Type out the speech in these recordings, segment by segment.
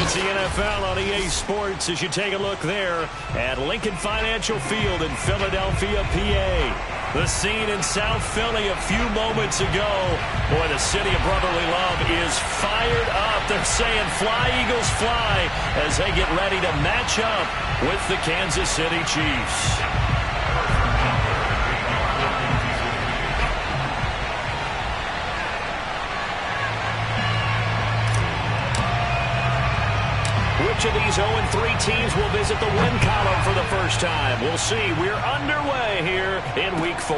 It's the NFL on EA Sports as you take a look there at Lincoln Financial Field in Philadelphia, PA. The scene in South Philly a few moments ago. Boy, the city of brotherly love is fired up. They're saying fly, Eagles, fly as they get ready to match up with the Kansas City Chiefs. Which of these 0-3 teams will visit the win column for the first time? We'll see. We're underway here in Week 4.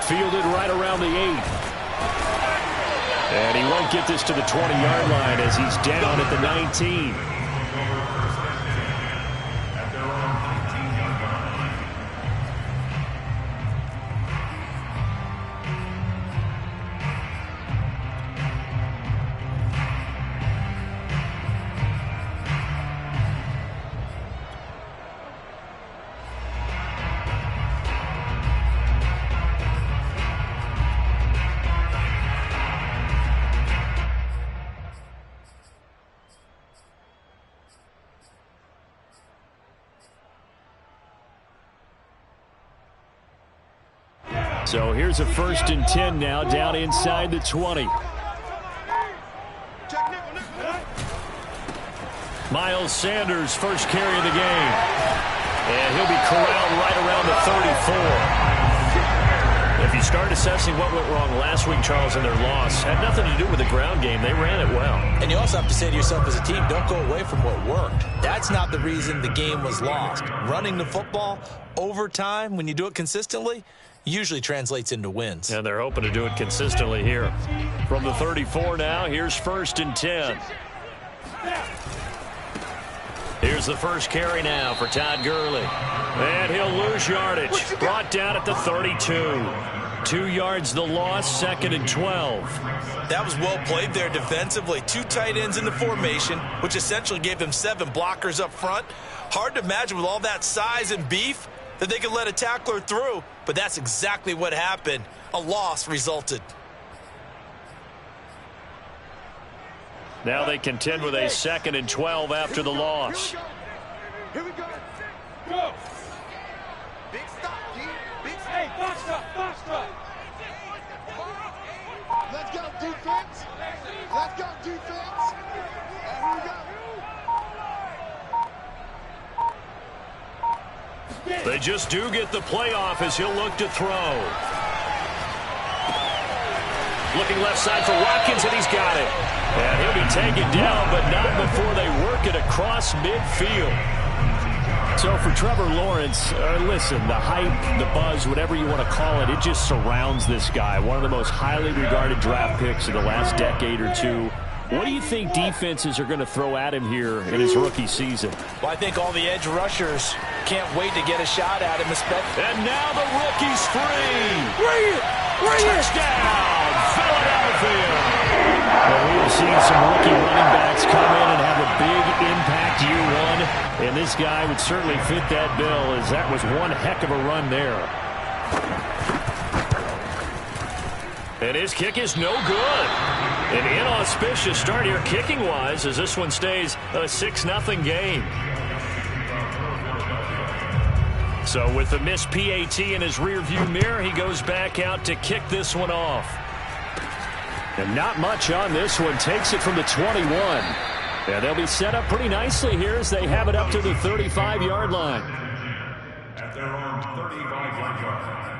Fielded right around the 8. And he won't get this to the 20-yard line as he's down at the 19. So here's a 1st and 10 now, down inside the 20. Miles Sanders, first carry of the game. And he'll be corralled right around the 34. If you start assessing what went wrong last week, Charles, in their loss, had nothing to do with the ground game. They ran it well. And you also have to say to yourself as a team, don't go away from what worked. That's not the reason the game was lost. Running the football over time, when you do it consistently, usually translates into wins. And they're hoping to do it consistently here. From the 34 now, here's 1st and 10. Here's the first carry now for Todd Gurley. And he'll lose yardage. Brought down at the 32. 2 yards the loss, 2nd and 12. That was well played there defensively. 2 tight ends in the formation, which essentially gave them 7 blockers up front. Hard to imagine with all that size and beef that they could let a tackler through, but that's exactly what happened. A loss resulted. Now they contend with a 2nd and 12 after the loss. Here we go. Go. Big stop, G. Big stop. Hey, box up, box up. Let's go, defense. Let's go, defense. And here we go. They just do get the playoff as he'll look to throw. Looking left side for Watkins, and he's got it. And he'll be taken down, but not before they work it across midfield. So for Trevor Lawrence, listen, the hype, the buzz, whatever you want to call it, it just surrounds this guy. One of the most highly regarded draft picks of the last decade or two. What do you think defenses are going to throw at him here in his rookie season? Well, I think all the edge rushers can't wait to get a shot at him. And now the rookie's free. Bring it! Touchdown, Philadelphia. Well, we have seen some rookie running backs come in and have a big impact year one. And this guy would certainly fit that bill, as that was one heck of a run there. And his kick is no good. An inauspicious start here kicking-wise as this one stays a 6-0 game. So with the missed PAT in his rearview mirror, he goes back out to kick this one off. And not much on this one. Takes it from the 21. And they'll be set up pretty nicely here as they have it up to the 35-yard line. At their own 35-yard line.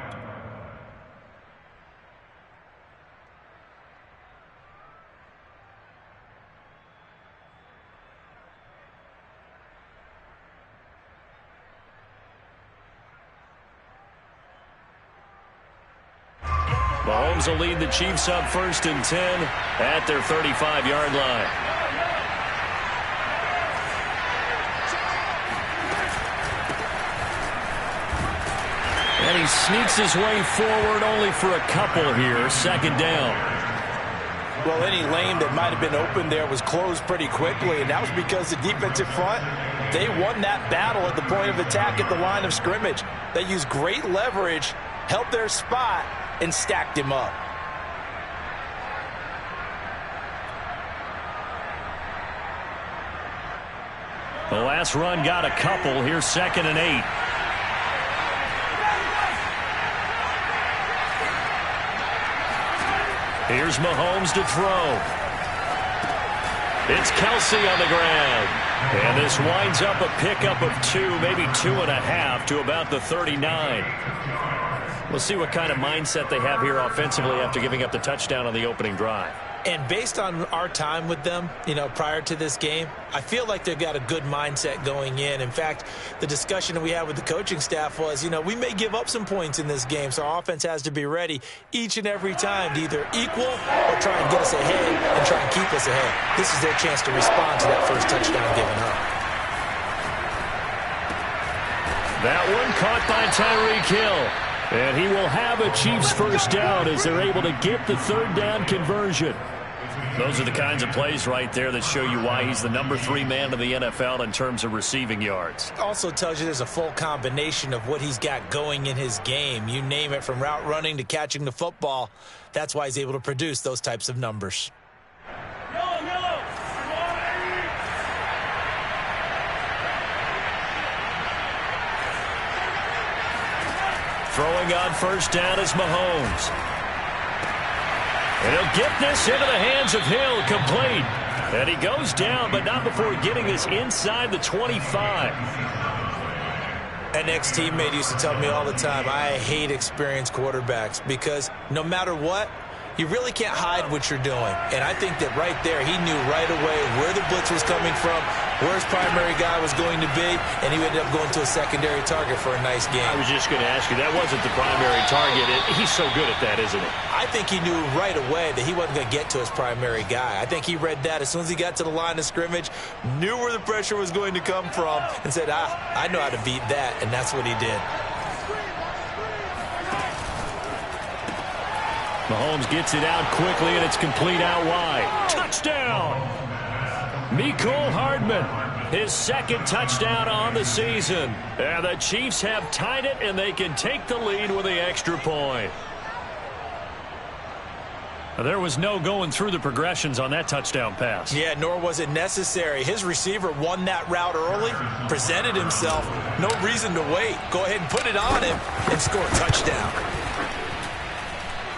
Mahomes will lead the Chiefs up 1st and 10 at their 35-yard line. And he sneaks his way forward only for a couple here. 2nd down. Well, any lane that might have been open there was closed pretty quickly, and that was because the defensive front, they won that battle at the point of attack at the line of scrimmage. They used great leverage, held their spot, and stacked him up. The last run got a couple. Here's 2nd and 8. Here's Mahomes to throw. It's Kelsey on the ground. And this winds up a pickup of 2, maybe 2.5 to about the 39. We'll see what kind of mindset they have here offensively after giving up the touchdown on the opening drive. And based on our time with them, prior to this game, I feel like they've got a good mindset going in. In fact, the discussion that we had with the coaching staff was, we may give up some points in this game, so our offense has to be ready each and every time to either equal or try and get us ahead and try and keep us ahead. This is their chance to respond to that first touchdown given up. That one caught by Tyreek Hill. And he will have a Chiefs first down as they're able to get the 3rd down conversion. Those are the kinds of plays right there that show you why he's the number 3 man in the NFL in terms of receiving yards. Also tells you there's a full combination of what he's got going in his game. You name it, from route running to catching the football. That's why he's able to produce those types of numbers. Throwing on first down is Mahomes. And he'll get this into the hands of Hill, complete. And he goes down, but not before getting this inside the 25. An ex-teammate used to tell me all the time, I hate experienced quarterbacks because no matter what, you really can't hide what you're doing. And I think that right there, he knew right away where the blitz was coming from, where his primary guy was going to be, and he ended up going to a secondary target for a nice game. I was just going to ask you, that wasn't the primary target. He's so good at that, isn't he? I think he knew right away that he wasn't going to get to his primary guy. I think he read that as soon as he got to the line of scrimmage, knew where the pressure was going to come from, and said, I know how to beat that, and that's what he did. Mahomes gets it out quickly, and it's complete out wide. Touchdown! Mecole Hardman, his 2nd touchdown on the season. And the Chiefs have tied it, and they can take the lead with the extra point. There was no going through the progressions on that touchdown pass. Yeah, nor was it necessary. His receiver won that route early, presented himself. No reason to wait. Go ahead and put it on him and score a touchdown.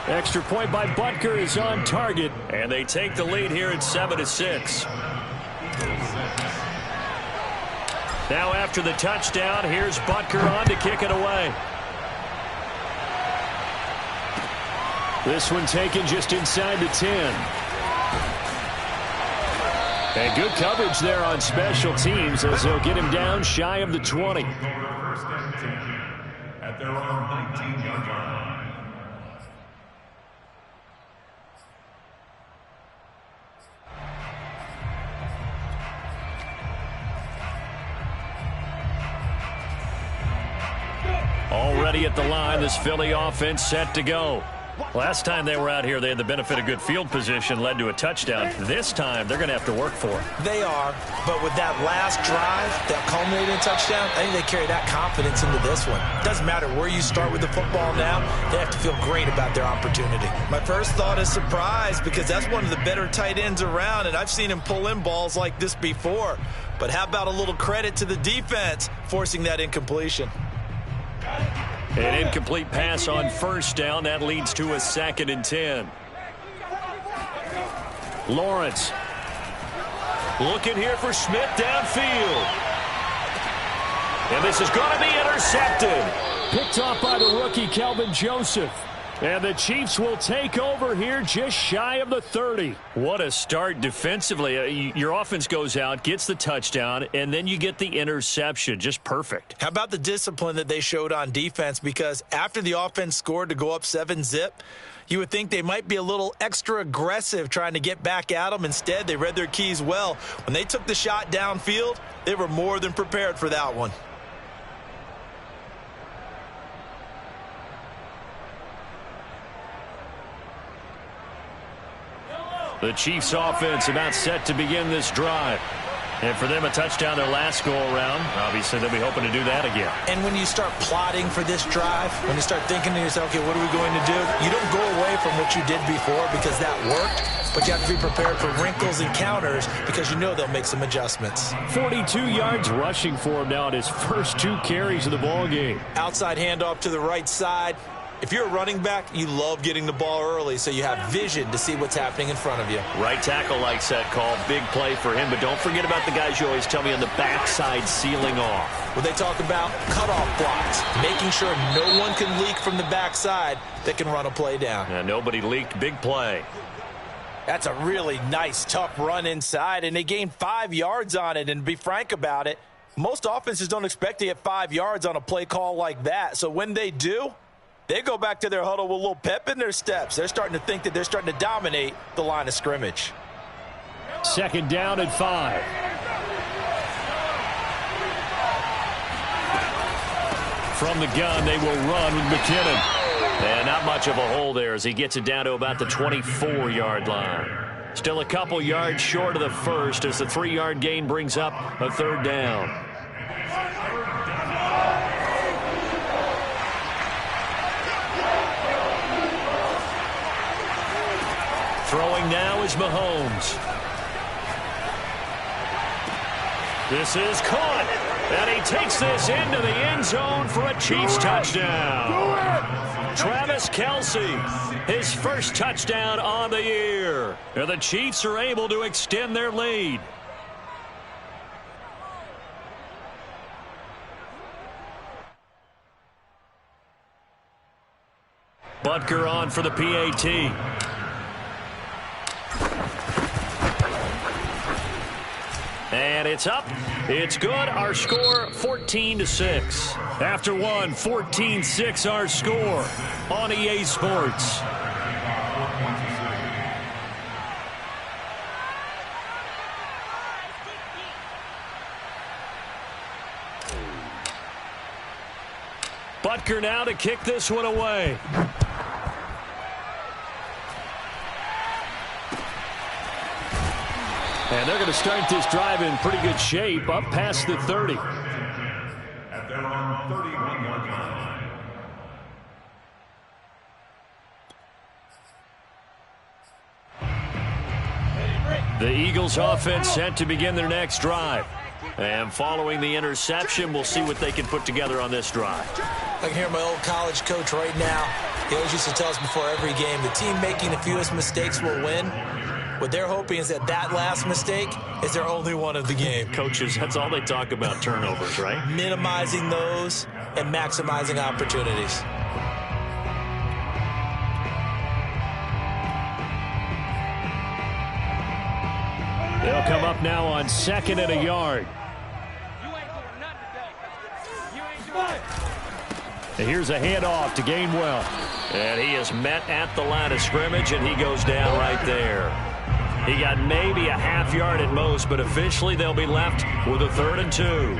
Extra point by Butker is on target, and they take the lead here at 7-6. Now after the touchdown, here's Butker on to kick it away. This one taken just inside the 10. And good coverage there on special teams as they'll get him down shy of the 20. At their own 19-yard line. Already at the line, this Philly offense set to go. Last time they were out here, they had the benefit of good field position, led to a touchdown. This time, they're going to have to work for it. They are, but with that last drive, that culminating touchdown, I think they carry that confidence into this one. Doesn't matter where you start with the football now, they have to feel great about their opportunity. My first thought is surprise, because that's one of the better tight ends around, and I've seen him pull in balls like this before. But how about a little credit to the defense forcing that incompletion? An incomplete pass on first down. That leads to a 2nd and 10. Lawrence looking here for Smith downfield. And this is going to be intercepted. Picked off by the rookie Kelvin Joseph. And the Chiefs will take over here just shy of the 30. What a start defensively. Your offense goes out, gets the touchdown, and then you get the interception. Just perfect. How about the discipline that they showed on defense? Because after the offense scored to go up 7-zip, you would think they might be a little extra aggressive trying to get back at them. Instead, they read their keys well. When they took the shot downfield, they were more than prepared for that one. The Chiefs offense about set to begin this drive. And for them, a touchdown their last go-around. Obviously, they'll be hoping to do that again. And when you start plotting for this drive, when you start thinking to yourself, okay, what are we going to do? You don't go away from what you did before because that worked, but you have to be prepared for wrinkles and counters because you know they'll make some adjustments. 42 yards rushing for him now in his first 2 carries of the ball game. Outside handoff to the right side. If you're a running back, you love getting the ball early so you have vision to see what's happening in front of you. Right tackle likes that call. Big play for him, but don't forget about the guys you always tell me on the backside sealing off. When they talk about cutoff blocks, making sure no one can leak from the backside that can run a play down. And nobody leaked. Big play. That's a really nice, tough run inside, and they gained 5 yards on it. And to be frank about it, most offenses don't expect to get 5 yards on a play call like that. So when they do, they go back to their huddle with a little pep in their steps. They're starting to think that they're starting to dominate the line of scrimmage. 2nd down and 5. From the gun, they will run with McKinnon. And not much of a hole there as he gets it down to about the 24-yard line. Still a couple yards short of the first as the 3-yard gain brings up a 3rd down. Throwing now is Mahomes. This is caught. And he takes this into the end zone for a Chiefs touchdown. Travis Kelce, his first touchdown on the year. And the Chiefs are able to extend their lead. Butker on for the PAT. And it's up. It's good. Our score 14-6. After one, 14-6 our score on EA Sports. Butker now to kick this one away. And they're going to start this drive in pretty good shape, up past the 30. At their own 31-yard line. The Eagles offense set to begin their next drive. And following the interception, we'll see what they can put together on this drive. I can hear my old college coach right now. He always used to tell us before every game, the team making the fewest mistakes will win. What they're hoping is that last mistake is their only one of the game. Coaches, that's all they talk about, turnovers, right? Minimizing those and maximizing opportunities. They'll come up now on 2nd and a yard. And here's a handoff to Gainwell. And he is met at the line of scrimmage, and he goes down right there. He got maybe a half yard at most, but officially they'll be left with a 3rd and 2.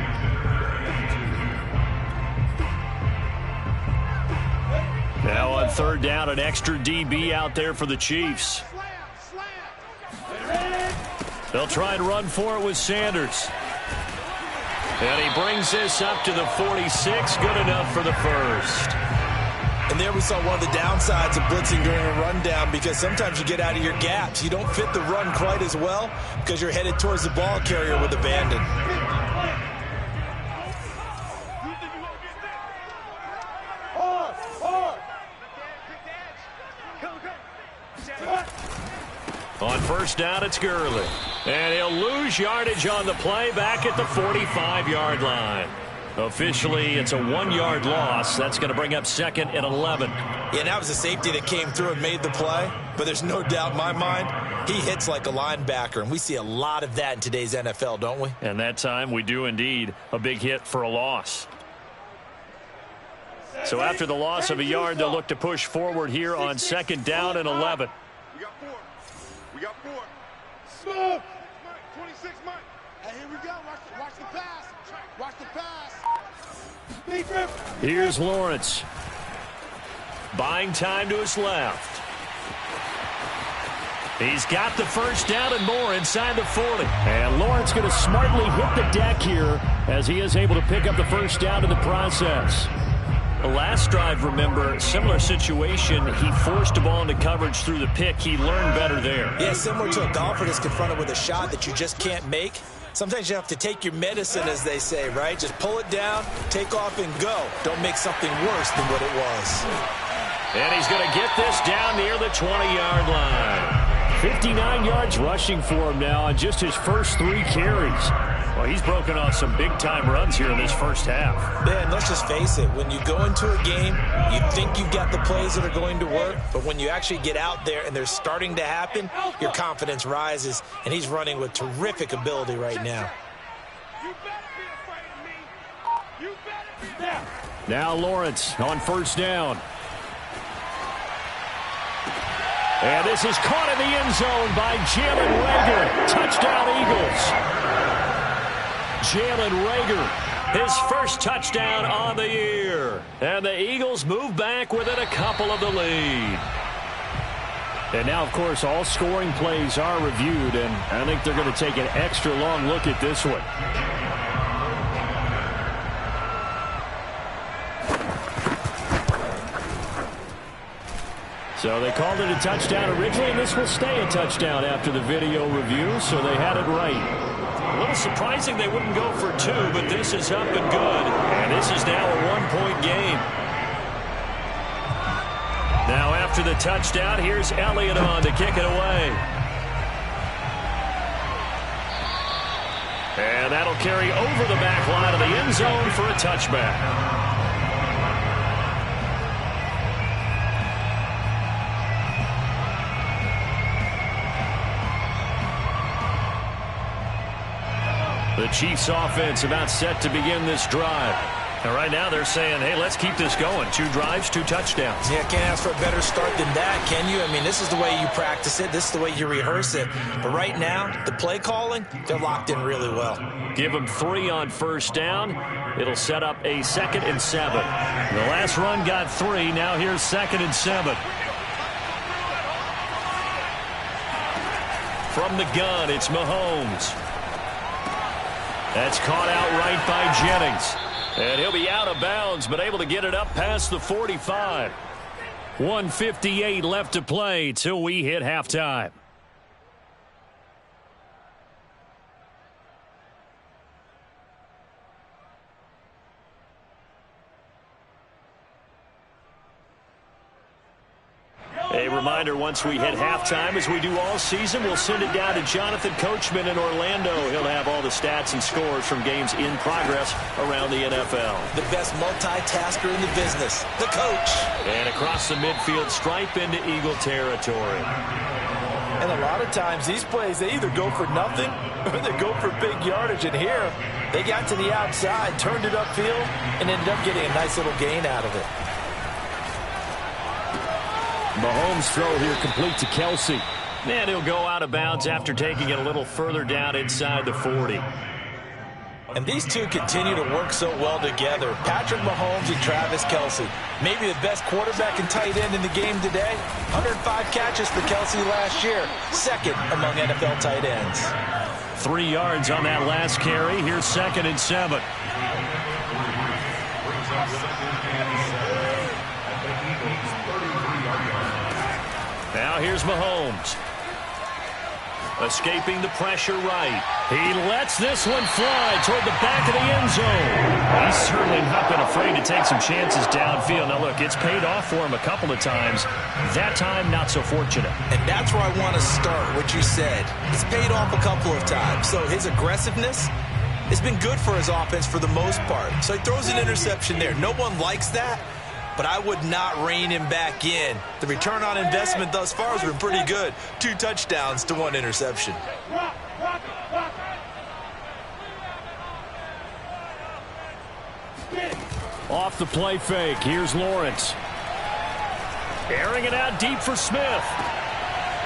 Now on 3rd down, an extra DB out there for the Chiefs. They'll try and run for it with Sanders. And he brings this up to the 46. Good enough for the first. And there we saw one of the downsides of blitzing during a rundown, because sometimes you get out of your gaps. You don't fit the run quite as well because you're headed towards the ball carrier with abandon. On 1st down, it's Gurley. And he'll lose yardage on the play back at the 45-yard line. Officially, it's a 1-yard loss. That's going to bring up 2nd and 11. Yeah, that was a safety that came through and made the play. But there's no doubt in my mind, he hits like a linebacker. And we see a lot of that in today's NFL, don't we? And that time, we do indeed. A big hit for a loss. So after the loss of a yard, they'll look to push forward here on 2nd down and 11. We got 4. We got 4. Smoke! 26 Mike. Hey, here we go. Watch the pass. Watch the pass. Here's Lawrence. Buying time to his left. He's got the first down and more inside the 40. And Lawrence going to smartly hit the deck here as he is able to pick up the first down in the process. The last drive, remember, similar situation. He forced a ball into coverage through the pick. He learned better there. Yeah, similar to a golfer that's confronted with a shot that you just can't make. Sometimes you have to take your medicine, as they say, right? Just pull it down, take off, and go. Don't make something worse than what it was. And he's going to get this down near the 20-yard line. 59 yards rushing for him now on just his first 3 carries. Well, he's broken off some big-time runs here in this first half. Yeah, and let's just face it. When you go into a game, you think you've got the plays that are going to work, but when you actually get out there and they're starting to happen, your confidence rises, and he's running with terrific ability right now. You better be afraid of me. You better be. Now Lawrence on first down. And this is caught in the end zone by Jalen Reagor. Touchdown, Eagles. Jalen Reagor, his first touchdown on the year. And the Eagles move back within a couple of the lead. And now, of course, all scoring plays are reviewed, and I think they're going to take an extra long look at this one. So they called it a touchdown originally, and this will stay a touchdown after the video review, so they had it right. A little surprising they wouldn't go for 2, but this is up and good. And this is now a 1-point game. Now after the touchdown, here's Elliott on to kick it away. And that'll carry over the back line of the end zone for a touchback. The Chiefs offense about set to begin this drive. And right now they're saying, hey, let's keep this going. 2 drives, 2 touchdowns. Yeah, can't ask for a better start than that, can you? I mean, this is the way you practice it. This is the way you rehearse it. But right now, the play calling, they're locked in really well. Give them 3 on first down. It'll set up a 2nd and 7. The last run got 3. Now here's 2nd and 7. From the gun, it's Mahomes. That's caught out right by Jennings. And he'll be out of bounds, but able to get it up past the 45. 1:58 left to play till we hit halftime. A reminder, once we hit halftime, as we do all season, we'll send it down to Jonathan Coachman in Orlando. He'll have all the stats and scores from games in progress around the NFL. The best multitasker in the business, the coach. And across the midfield stripe into Eagle territory. And a lot of times, these plays, they either go for nothing or they go for big yardage. And here, they got to the outside, turned it upfield, and ended up getting a nice little gain out of it. Mahomes' throw here complete to Kelsey. And he'll go out of bounds after taking it a little further down inside the 40. And these two continue to work so well together. Patrick Mahomes and Travis Kelsey. Maybe the best quarterback and tight end in the game today. 105 catches for Kelsey last year. 2nd among NFL tight ends. 3 yards on that last carry. Here's 2nd and 7. Now here's Mahomes. Escaping the pressure right. He lets this one fly toward the back of the end zone. He's certainly not been afraid to take some chances downfield. Now, look, it's paid off for him a couple of times. That time, not so fortunate. And that's where I want to start, what you said. It's paid off a couple of times. So his aggressiveness has been good for his offense for the most part. So he throws an interception there. No one likes that, but I would not rein him back in. The return on investment thus far has been pretty good. 2 touchdowns to 1 interception. Off the play fake, here's Lawrence. Airing it out deep for Smith.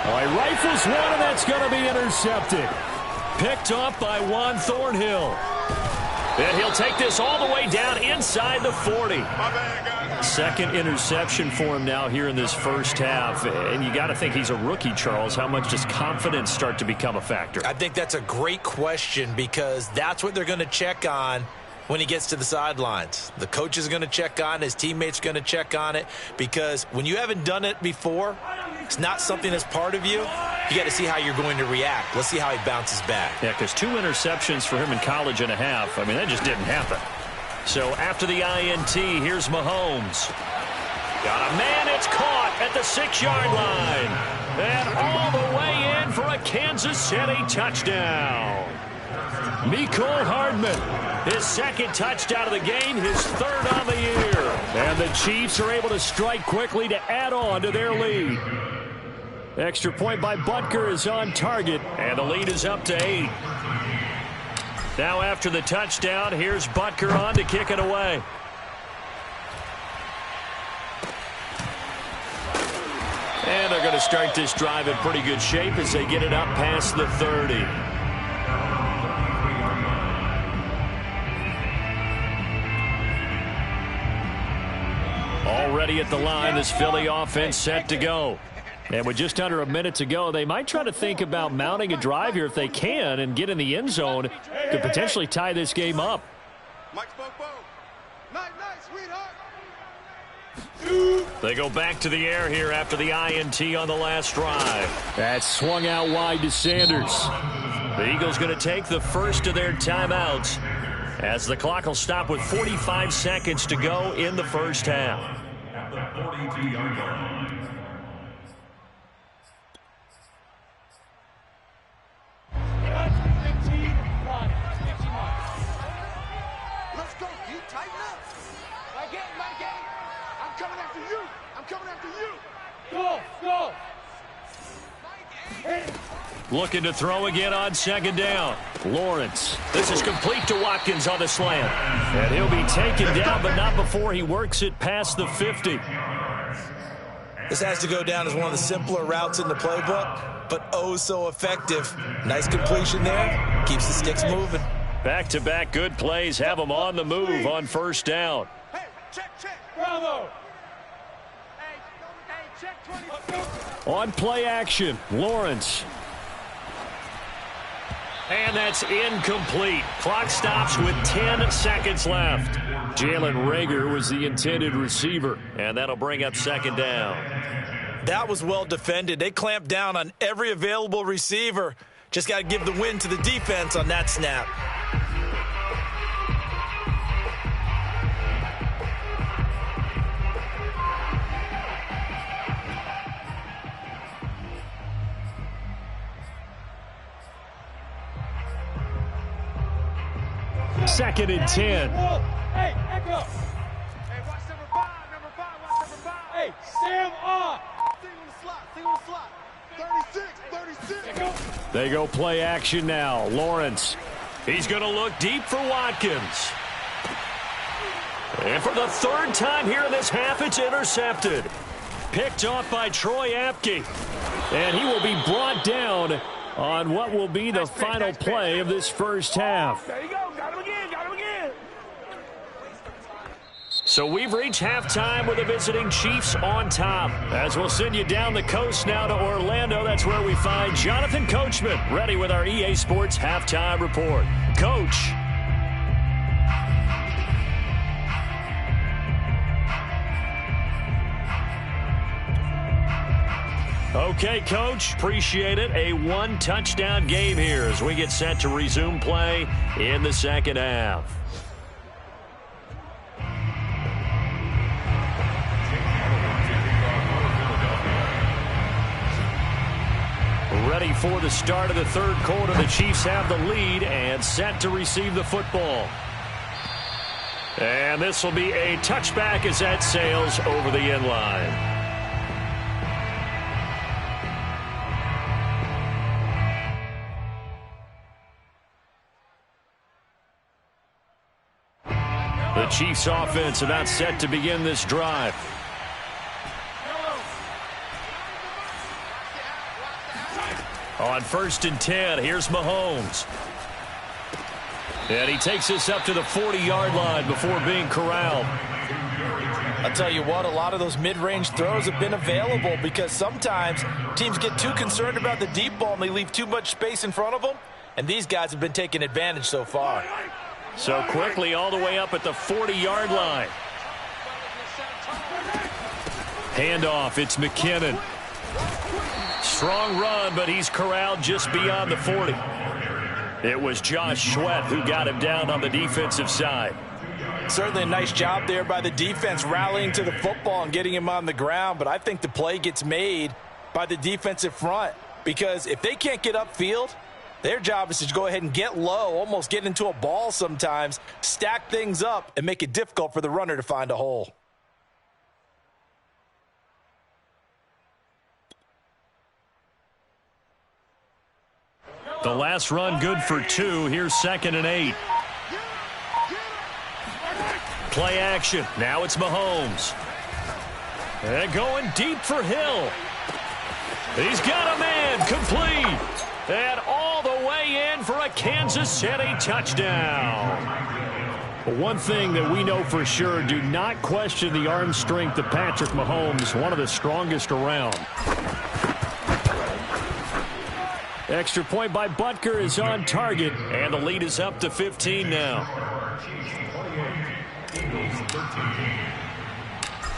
Oh, he rifles one, and that's going to be intercepted. Picked off by Juan Thornhill. And he'll take this all the way down inside the 40. My bad, guys. Second interception for him now here in this first half. And you got to think he's a rookie, Charles. How much does confidence start to become a factor? I think that's a great question because that's what they're going to check on when he gets to the sidelines. The coach is going to check on it. His teammates are going to check on it because when you haven't done it before, it's not something that's part of you. You got to see how you're going to react. Let's see how he bounces back. Yeah, because 2 interceptions for him in college and a half. I mean, that just didn't happen. So after the INT, here's Mahomes. Got a man, it's caught at the 6-yard line. And all the way in for a Kansas City touchdown. Mecole Hardman, his second touchdown of the game, his third on the year. And the Chiefs are able to strike quickly to add on to their lead. Extra point by Butker is on target, and the lead is up to 8. Now after the touchdown, here's Butker on to kick it away. And they're going to start this drive in pretty good shape as they get it up past the 30. Already at the line, this Philly offense set to go. And with just under a minute to go, they might try to think about mounting a drive here if they can and get in the end zone to potentially tie this game up. Mike Spopo. Night, sweetheart. They go back to the air here after the INT on the last drive. That swung out wide to Sanders. The Eagles going to take the first of their timeouts as the clock will stop with 45 seconds to go in the first half. At the 42-yard line. Let's go, D. Tighten up. My game. I'm coming after you. Go. Looking to throw again on second down. Lawrence. This is complete to Watkins on the slant. And he'll be taken down, but not before he works it past the 50. This has to go down as one of the simpler routes in the playbook, but oh so effective. Nice completion there. Keeps the sticks moving. Back-to-back good plays have them on the move on first down. Hey, check. Bravo. Hey, check 20. On play action, Lawrence. And that's incomplete. Clock stops with 10 seconds left. Jalen Reagor was the intended receiver, and that'll bring up second down. That was well defended. They clamped down on every available receiver. Just got to give the win to the defense on that snap. Second and 10. Hey, Echo. Hey, watch number 5. Watch number 5. Hey, Sam on. Single the slot. 36. They go play action now. Lawrence. He's going to look deep for Watkins. And for the third time here in this half, it's intercepted. Picked off by Troy Apke. And he will be brought down on what will be the final play of this first half. There you go. Got him again. So we've reached halftime with the visiting Chiefs on top. As we'll send you down the coast now to Orlando, that's where we find Jonathan Coachman, ready with our EA Sports Halftime Report. Coach. Okay, Coach, appreciate it. A one-touchdown game here as we get set to resume play in the second half. Ready for the start of the third quarter. The Chiefs have the lead and set to receive the football. And this will be a touchback as that sails over the end line. The Chiefs offense about set to begin this drive. On 1st and 10, here's Mahomes. And he takes us up to the 40-yard line before being corralled. I'll tell you what, a lot of those mid-range throws have been available because sometimes teams get too concerned about the deep ball and they leave too much space in front of them, and these guys have been taking advantage so far. So quickly all the way up at the 40-yard line. Handoff, it's McKinnon. Strong run, but he's corralled just beyond the 40. It was Josh Sweat who got him down on the defensive side. Certainly a nice job there by the defense rallying to the football and getting him on the ground, but I think the play gets made by the defensive front because if they can't get upfield, their job is to go ahead and get low, almost get into a ball sometimes, stack things up, and make it difficult for the runner to find a hole. The last run good for 2. Here's 2nd and 8. Play action. Now it's Mahomes. And going deep for Hill. He's got a man complete. And all the way in for a Kansas City touchdown. One thing that we know for sure, do not question the arm strength of Patrick Mahomes, one of the strongest around. Extra point by Butker is on target, and the lead is up to 15 now.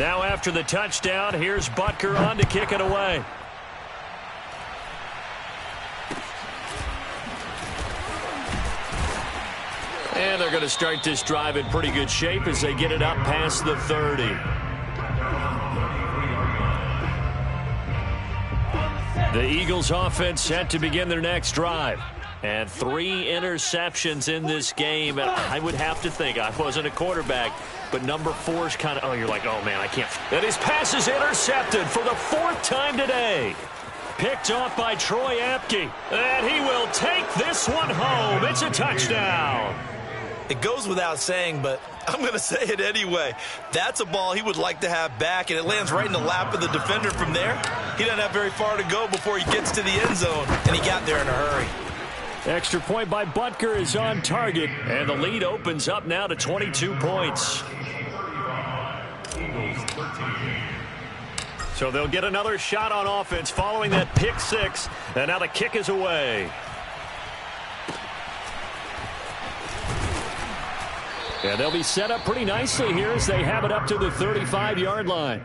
Now after the touchdown, here's Butker on to kick it away. And they're going to start this drive in pretty good shape as they get it up past the 30. The Eagles offense set to begin their next drive. And 3 interceptions in this game. And I would have to think, I wasn't a quarterback, but number 4 is kind of, oh, you're like, oh, man, I can't. And his pass is intercepted for the 4th time today. Picked off by Troy Apke. And he will take this one home. It's a touchdown. It goes without saying, but I'm going to say it anyway. That's a ball he would like to have back, and it lands right in the lap of the defender from there. He doesn't have very far to go before he gets to the end zone, and he got there in a hurry. Extra point by Butker is on target, and the lead opens up now to 22 points. So they'll get another shot on offense following that pick 6, and now the kick is away. And they'll be set up pretty nicely here as they have it up to the 35-yard line.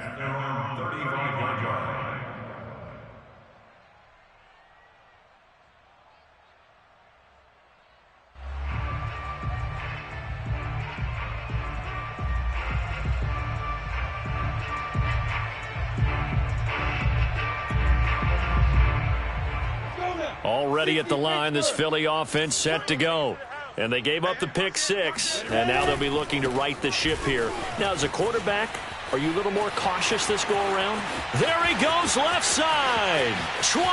Already at the line, this Philly offense set to go. And they gave up the pick 6, and now they'll be looking to right the ship here. Now, as a quarterback, are you a little more cautious this go-around? There he goes left side. 20,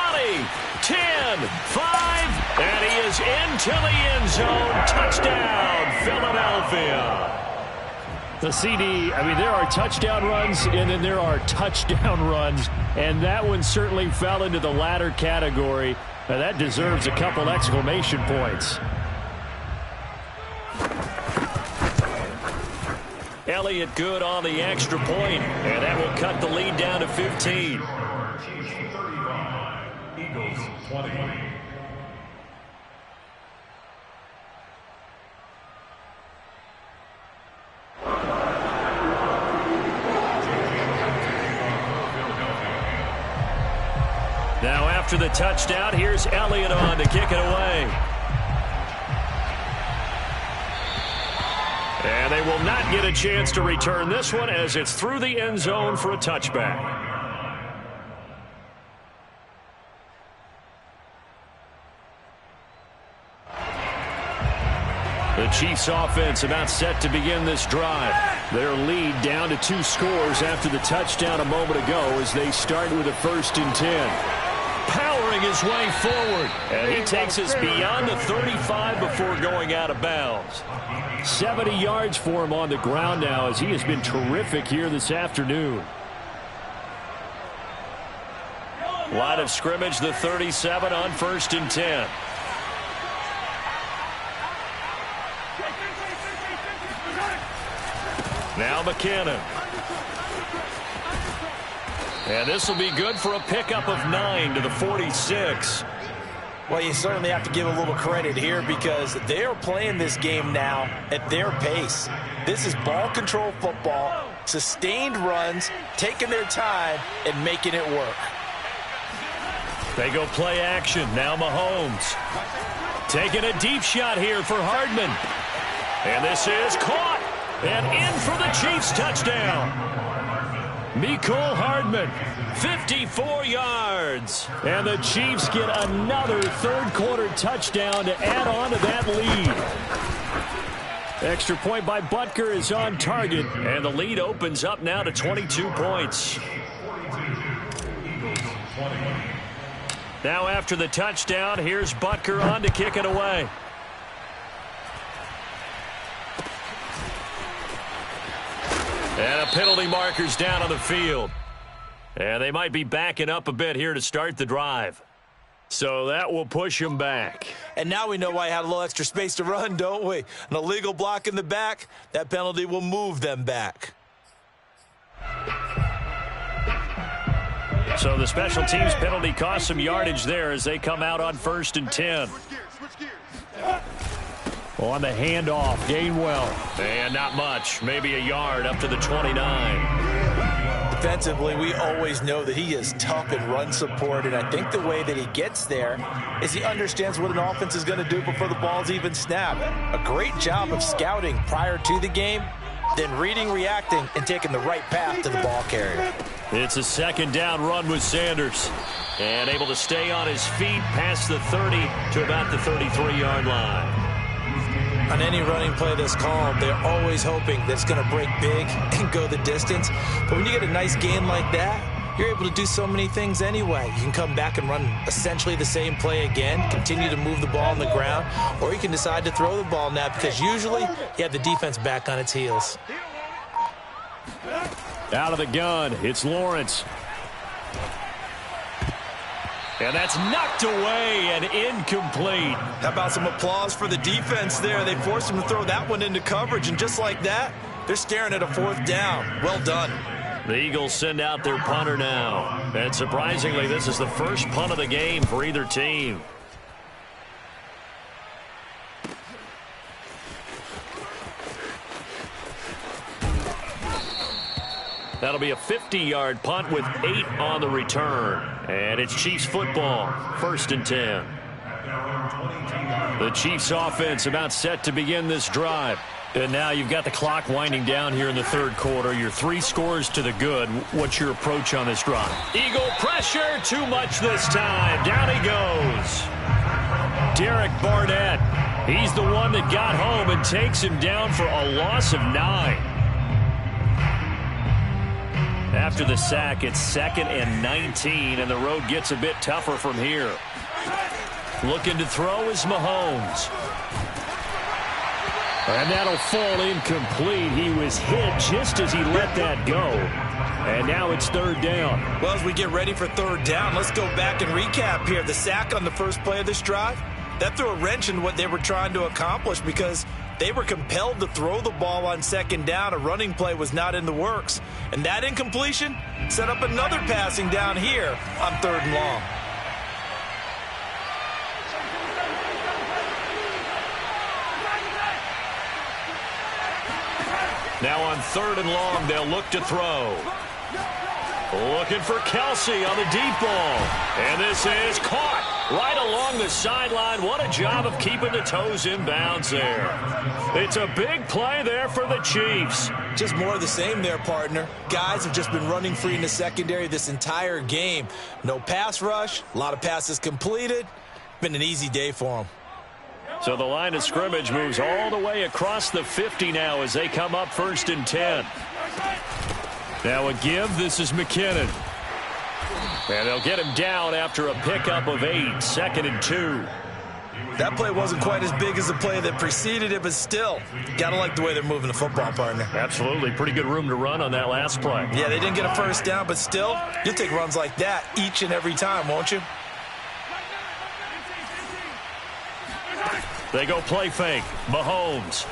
10, 5, and he is into the end zone. Touchdown, Philadelphia. The CD, I mean, there are touchdown runs, and then there are touchdown runs, and that one certainly fell into the latter category. Now, that deserves a couple exclamation points. Elliott good on the extra point, and that will cut the lead down to 15. Eagles 20. Now after the touchdown, here's Elliott on to kick it away. And they will not get a chance to return this one as it's through the end zone for a touchback. The Chiefs offense about set to begin this drive. Their lead down to 2 scores after the touchdown a moment ago as they start with a 1st and 10. Powering his way forward, and he takes us beyond the 35 before going out of bounds. 70 yards for him on the ground now as he has been terrific here this afternoon. Line of scrimmage, the 37 on 1st and 10. Now McKinnon. And this will be good for a pickup of 9 to the 46. Well, you certainly have to give a little credit here because they are playing this game now at their pace. This is ball control football, sustained runs, taking their time, and making it work. They go play action. Now Mahomes. Taking a deep shot here for Hardman. And this is caught. And in for the Chiefs touchdown. Mecole Hardman, 54 yards. And the Chiefs get another third-quarter touchdown to add on to that lead. Extra point by Butker is on target, and the lead opens up now to 22 points. Now after the touchdown, here's Butker on to kick it away. And a penalty marker's down on the field. And they might be backing up a bit here to start the drive. So that will push them back. And now we know why I had a little extra space to run, don't we? An illegal block in the back, that penalty will move them back. So the special teams penalty cost some yardage there as they come out on 1st and 10. On the handoff, Gainwell. And not much, maybe a yard up to the 29. Defensively, we always know that he is tough in run support, and I think the way that he gets there is he understands what an offense is going to do before the ball's even snapped. A great job of scouting prior to the game, then reading, reacting, and taking the right path to the ball carrier. It's a second down run with Sanders. And able to stay on his feet past the 30 to about the 33-yard line. On any running play that's called, they're always hoping that it's going to break big and go the distance. But when you get a nice gain like that, you're able to do so many things anyway. You can come back and run essentially the same play again, continue to move the ball on the ground, or you can decide to throw the ball now because usually you have the defense back on its heels. Out of the gun, it's Lawrence. And that's knocked away and incomplete. How about some applause for the defense there? They forced him to throw that one into coverage, and just like that, they're staring at a 4th down. Well done. The Eagles send out their punter now. And surprisingly, this is the first punt of the game for either team. That'll be a 50-yard punt with 8 on the return. And it's Chiefs football, 1st and 10. The Chiefs offense about set to begin this drive. And now you've got the clock winding down here in the third quarter. You're 3 scores to the good. What's your approach on this drive? Eagle pressure, too much this time. Down he goes. Derek Barnett. He's the one that got home and takes him down for a loss of 9. After the sack, it's 2nd and 19, and the road gets a bit tougher from here. Looking to throw is Mahomes. And that'll fall incomplete. He was hit just as he let that go. And now it's 3rd down. Well, as we get ready for 3rd down, let's go back and recap here. The sack on the first play of this drive, that threw a wrench in what they were trying to accomplish because they were compelled to throw the ball on 2nd down. A running play was not in the works. And that incompletion set up another passing down here on 3rd and long. Now on 3rd and long, they'll look to throw. Looking for Kelsey on the deep ball. And this is caught right along the sideline. What a job of keeping the toes in bounds there. It's a big play there for the Chiefs. Just more of the same there, partner. Guys have just been running free in the secondary this entire game. No pass rush, a lot of passes completed. Been an easy day for them. So the line of scrimmage moves all the way across the 50 now as they come up 1st and 10. Now a give. This is McKinnon. And they'll get him down after a pickup of 8. 2nd and 2. That play wasn't quite as big as the play that preceded it, but still, gotta like the way they're moving the football, partner. Absolutely. Pretty good room to run on that last play. Yeah, they didn't get a 1st down, but still, you'll take runs like that each and every time, won't you? They go play fake. Mahomes.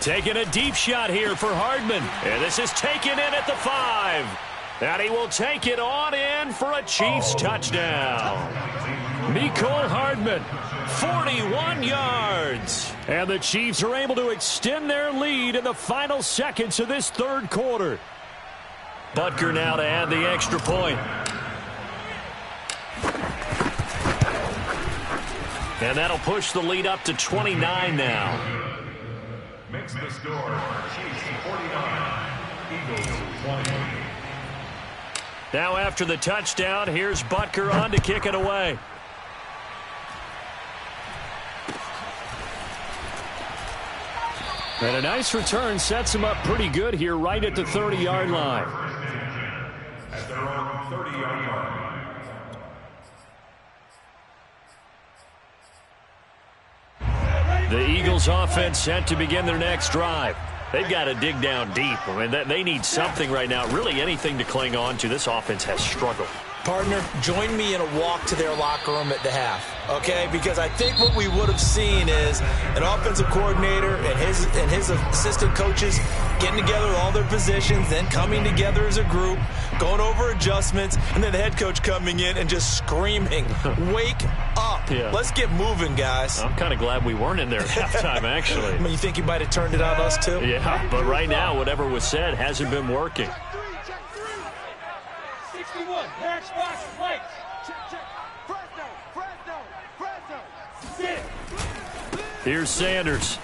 Taking a deep shot here for Hardman. And this is taken in at the 5. And he will take it on in for a Chiefs touchdown. Mecole Hardman, 41 yards. And the Chiefs are able to extend their lead in the final seconds of this third quarter. Butker now to add the extra point. And that'll push the lead up to 29 now. Makes the score Chiefs 49, Eagles 20. Now after the touchdown, here's Butker on to kick it away. And a nice return sets him up pretty good here right at the 30-yard line. At their own 30-yard line. The Eagles offense set to begin their next drive. They've got to dig down deep. I mean, they need something right now, really anything to cling on to. This offense has struggled. Partner, join me in a walk to their locker room at the half, okay? Because I think what we would have seen is an offensive coordinator and his assistant coaches getting together all their positions, then coming together as a group, going over adjustments, and then the head coach coming in and just screaming, wake up. Yeah. Let's get moving, guys. I'm kind of glad we weren't in there at halftime, actually. I mean, you think you might have turned it on us, too? Yeah, but right now, whatever was said hasn't been working. Here's Sanders.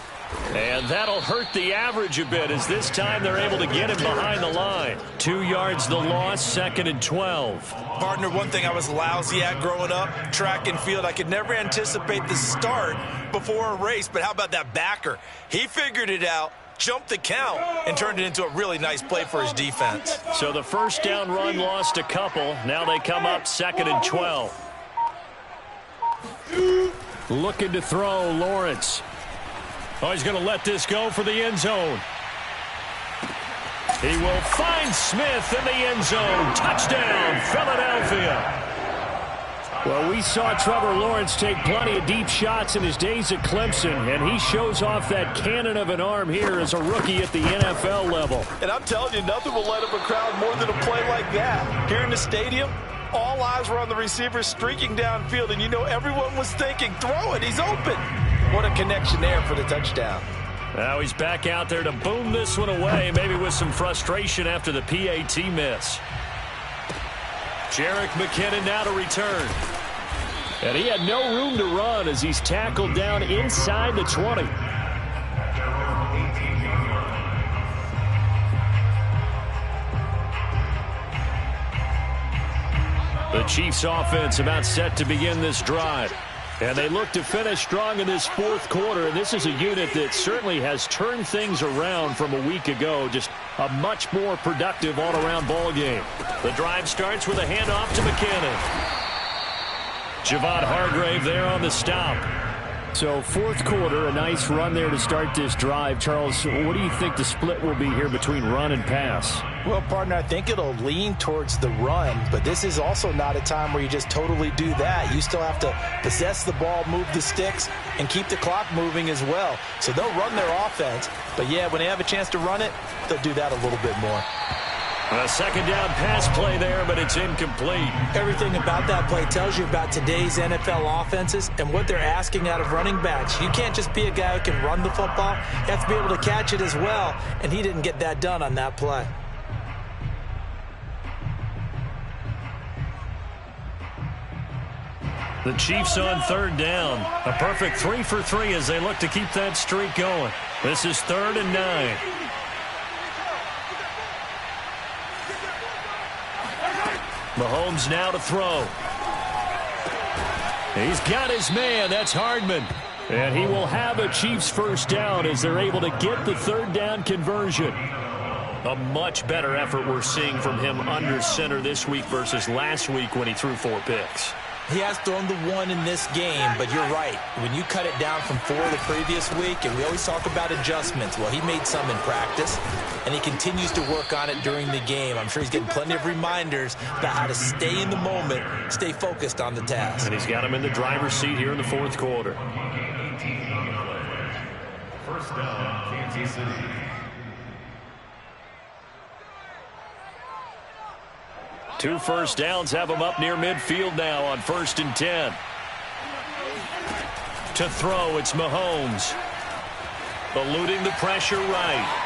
And that'll hurt the average a bit as this time they're able to get him behind the line. 2 yards the loss, 2nd and 12. Partner, one thing I was lousy at growing up, track and field, I could never anticipate the start before a race, but how about that backer? He figured it out, jumped the count, and turned it into a really nice play for his defense. So the first down run lost a couple. Now they come up 2nd and 12. Looking to throw, Lawrence. Oh, he's going to let this go for the end zone. He will find Smith in the end zone. Touchdown, Philadelphia. Well, we saw Trevor Lawrence take plenty of deep shots in his days at Clemson, and he shows off that cannon of an arm here as a rookie at the NFL level. And I'm telling you, nothing will light up a crowd more than a play like that. Here in the stadium, all eyes were on the receiver streaking downfield, and you know everyone was thinking, throw it, he's open. What a connection there for the touchdown. Now he's back out there to boom this one away, maybe with some frustration after the PAT miss. Jerick McKinnon now to return. And he had no room to run as he's tackled down inside the 20. The Chiefs offense about set to begin this drive. And they look to finish strong in this fourth quarter. And this is a unit that certainly has turned things around from a week ago. Just a much more productive all-around ball game. The drive starts with a handoff to McKinnon. Javon Hargrave there on the stop. So fourth quarter, a nice run there to start this drive. Charles, what do you think the split will be here between run and pass? Well, partner, I think it'll lean towards the run, but this is also not a time where you just totally do that. You still have to possess the ball, move the sticks, and keep the clock moving as well. So they'll run their offense, but yeah, when they have a chance to run it, they'll do that a little bit more. A second down pass play there, but it's incomplete. Everything about that play tells you about today's NFL offenses and what they're asking out of running backs. You can't just be a guy who can run the football. You have to be able to catch it as well, and he didn't get that done on that play. The Chiefs on third down. A perfect 3 for 3 as they look to keep that streak going. This is 3rd and 9. Mahomes now to throw. He's got his man. That's Hardman. And he will have a Chiefs first down as they're able to get the third down conversion. A much better effort we're seeing from him under center this week versus last week when he threw 4 picks. He has thrown the 1 in this game, but you're right. When you cut it down from 4 the previous week, and we always talk about adjustments, well, he made some in practice, and he continues to work on it during the game. I'm sure he's getting plenty of reminders about how to stay in the moment, stay focused on the task. And he's got him in the driver's seat here in the fourth quarter. First down, Kansas City. Two first downs have him up near midfield now on 1st and 10. To throw, it's Mahomes. Eluding the pressure right.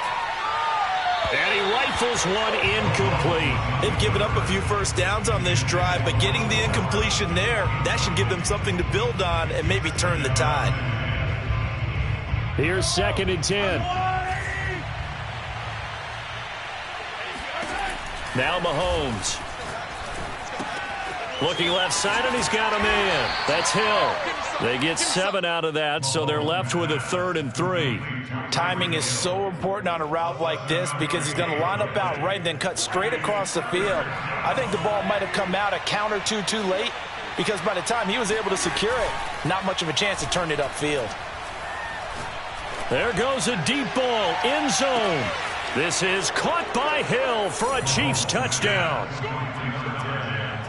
And he rifles one incomplete. They've given up a few first downs on this drive, but getting the incompletion there, that should give them something to build on and maybe turn the tide. Here's 2nd and 10. Now Mahomes. Looking left side, and he's got a man. That's Hill. They get 7 out of that, so they're left with a 3rd and 3. Timing is so important on a route like this because he's going to line up out right and then cut straight across the field. I think the ball might have come out a count or two too late because by the time he was able to secure it, not much of a chance to turn it upfield. There goes a deep ball, end zone. This is caught by Hill for a Chiefs touchdown.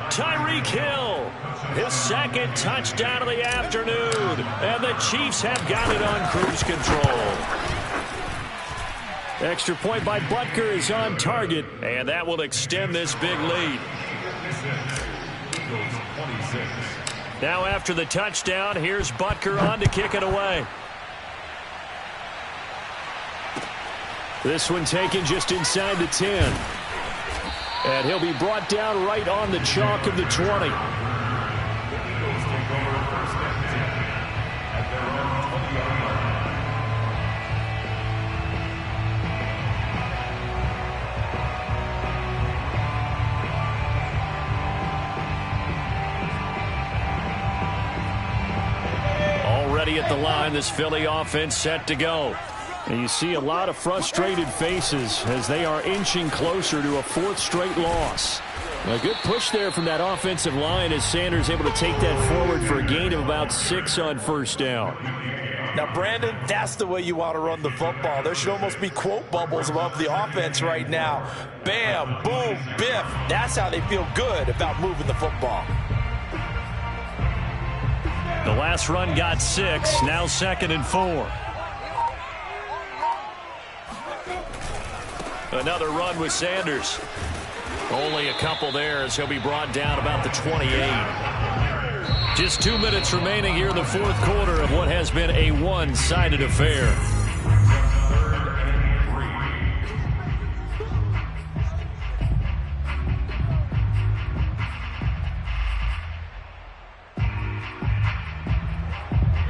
Tyreek Hill, his 2nd touchdown of the afternoon, and the Chiefs have got it on cruise control. Extra point by Butker is on target, and that will extend this big lead. Now after the touchdown, here's Butker on to kick it away. This one taken just inside the 10. And he'll be brought down right on the chalk of the 20. Already at the line, this Philly offense set to go. And you see a lot of frustrated faces as they are inching closer to a 4th straight loss. A good push there from that offensive line as Sanders able to take that forward for a gain of about 6 on 1st down. Now, Brandon, that's the way you want to run the football. There should almost be quote bubbles above the offense right now. Bam, boom, biff. That's how they feel good about moving the football. The last run got 6, now 2nd and 4. Another run with Sanders. Only a couple there as he'll be brought down about the 28. Just 2 minutes remaining here in the 4th quarter of what has been a one-sided affair.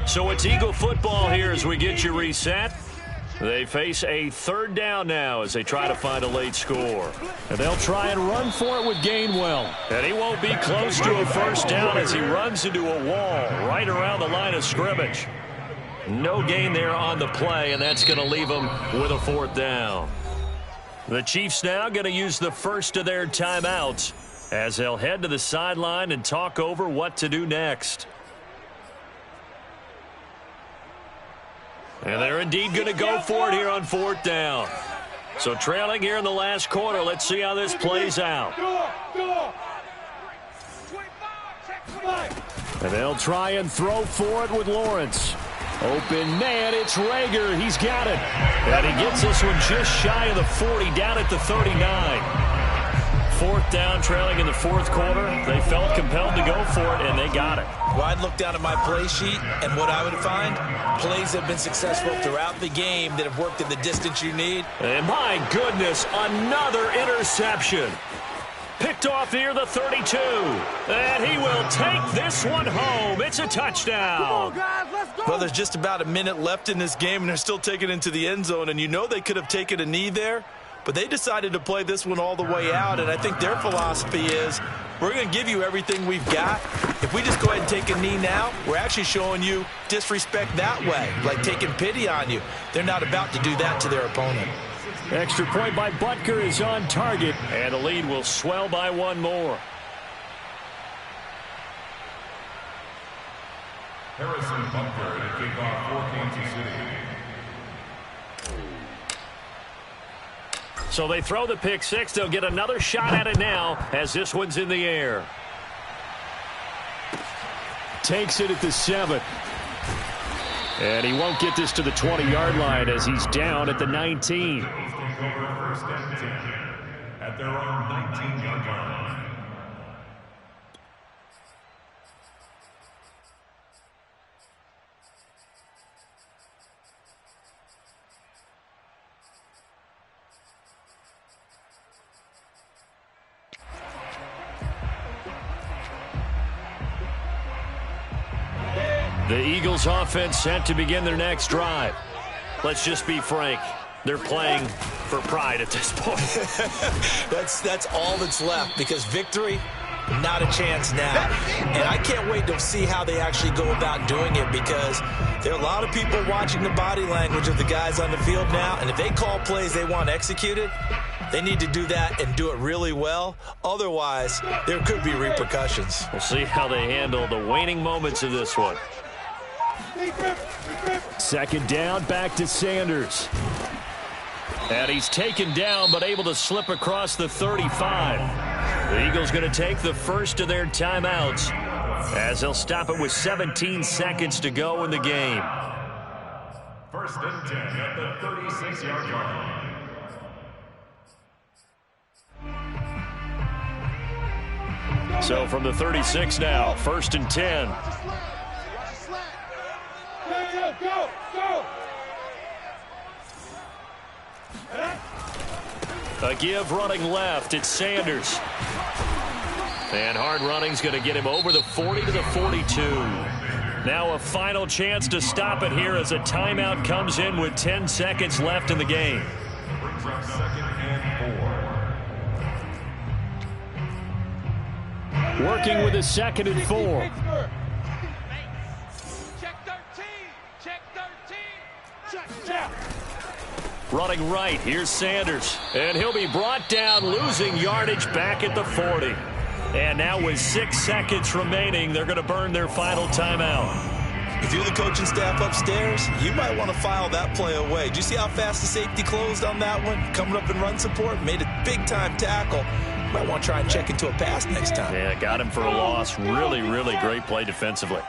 So it's Eagle football here as we get you reset. They face a 3rd down now as they try to find a late score. And they'll try and run for it with Gainwell. And he won't be close to a 1st down as he runs into a wall right around the line of scrimmage. No gain there on the play, and that's going to leave them with a 4th down. The Chiefs now going to use the first of their timeouts as they'll head to the sideline and talk over what to do next. And they're indeed going to go for it here on 4th down. So trailing here in the last quarter. Let's see how this plays out. And they'll try and throw for it with Lawrence. Open man, it's Rager. He's got it. And he gets this one just shy of the 40, down at the 39. 4th down, trailing in the 4th quarter. They felt compelled to go for it, and they got it. Well, I'd look down at my play sheet, and what I would find, plays have been successful throughout the game that have worked in the distance you need. And my goodness, another interception. Picked off near the 32. And he will take this one home. It's a touchdown. Come on, guys, let's go. Well, there's just about a minute left in this game, and they're still taking it into the end zone, and you know they could have taken a knee there. But they decided to play this one all the way out, and I think their philosophy is we're going to give you everything we've got. If we just go ahead and take a knee now, we're actually showing you disrespect that way, like taking pity on you. They're not about to do that to their opponent. Extra point by Butker is on target, and the lead will swell by one more. Harrison Butker to kick off for Kansas City. So they throw the pick six. They'll get another shot at it now as this one's in the air. Takes it at the 7. And he won't get this to the 20-yard line as he's down at the 19. Take over first and 10 at their own 19-yard line. The Eagles offense set to begin their next drive. Let's just be frank. They're playing for pride at this point. That's all that's left, because victory, not a chance now. And I can't wait to see how they actually go about doing it, because there are a lot of people watching the body language of the guys on the field now, and if they call plays they want executed, they need to do that and do it really well. Otherwise, there could be repercussions. We'll see how they handle the waning moments of this one. Second down, back to Sanders. And he's taken down, but able to slip across the 35. The Eagles going to take the first of their timeouts as they'll stop it with 17 seconds to go in the game. First and 10 at the 36-yard line. So from the 36 now, first and 10. Go! A give running left. It's Sanders. And hard running's going to get him over the 40 to the 42. Now a final chance to stop it here as a timeout comes in with 10 seconds left in the game. Brings up second and 4. Working with a second and 4. Check 13! Check 13! Check! Running right, here's Sanders. And he'll be brought down, losing yardage back at the 40. And now with 6 seconds remaining, they're going to burn their final timeout. If you're the coaching staff upstairs, you might want to file that play away. Do you see how fast the safety closed on that one? Coming up in run support, made a big-time tackle. Might want to try and check into a pass next time. Yeah, got him for a loss. Really, really great play defensively.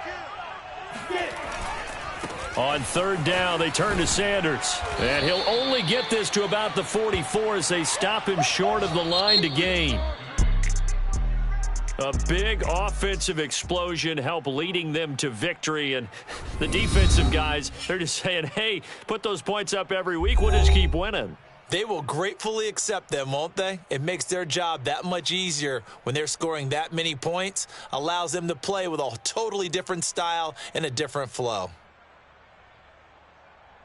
On third down, they turn to Sanders. And he'll only get this to about the 44 as they stop him short of the line to gain. A big offensive explosion helped leading them to victory. And the defensive guys, they're just saying, hey, put those points up every week. We'll just keep winning. They will gratefully accept them, won't they? It makes their job that much easier when they're scoring that many points. Allows them to play with a totally different style and a different flow.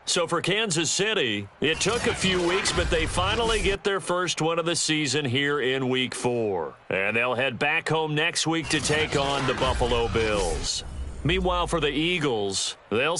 So for Kansas City, it took a few weeks, but they finally get their first win of the season here in Week 4. And they'll head back home next week to take on the Buffalo Bills. Meanwhile, for the Eagles, they'll